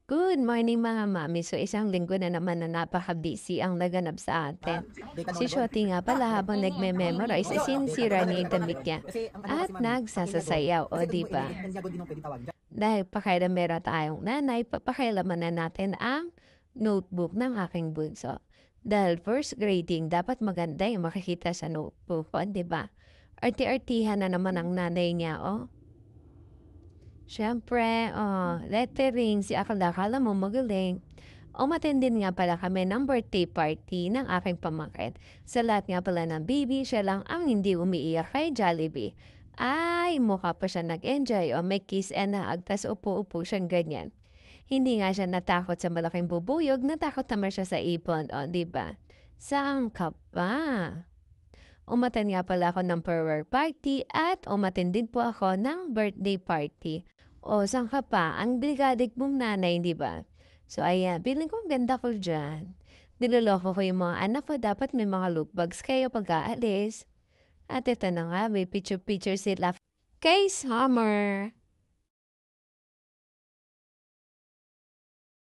Good morning mga mami. So isang linggo na naman na napaka-busy ang naganap sa atin. Si Shoti nga pala habang nagme-memorize ay sinisira niya yung damit niya at nagsasasayaw, o di ba? Dahil pakailan meron tayong nanay, papakialaman na natin ang notebook ng aking bunso. Dahil first grading, dapat maganda yung makikita sa notebook, o di ba? Arti-artihan na naman ang nanay niya, oh. Siyempre, lettering, si akala mo magaling. Umattend din nga pala kami ng birthday party ng aking pamangkin. Sa lahat nga pala ng baby, siya lang ang hindi umiiyak kay Jollibee. Ay, mukha pa siya nag-enjoy o may kiss and hug, tas upo-upo siyang ganyan. Hindi nga siya natakot sa malaking bubuyog, natakot naman siya sa ipon, o, di ba? Saan ka pa? Umattend nga pala ako ng prayer party at umattend din po ako ng birthday party. O, saan ka pa? Ang brigadig mong nanay, di ba? So, ayan. Feeling ko ang ganda ko dyan. Niloloko ko yung mga anak ko. Dapat may mga look bags kayo pag aalis. At ito na nga, may picture-picture sila kay Summer.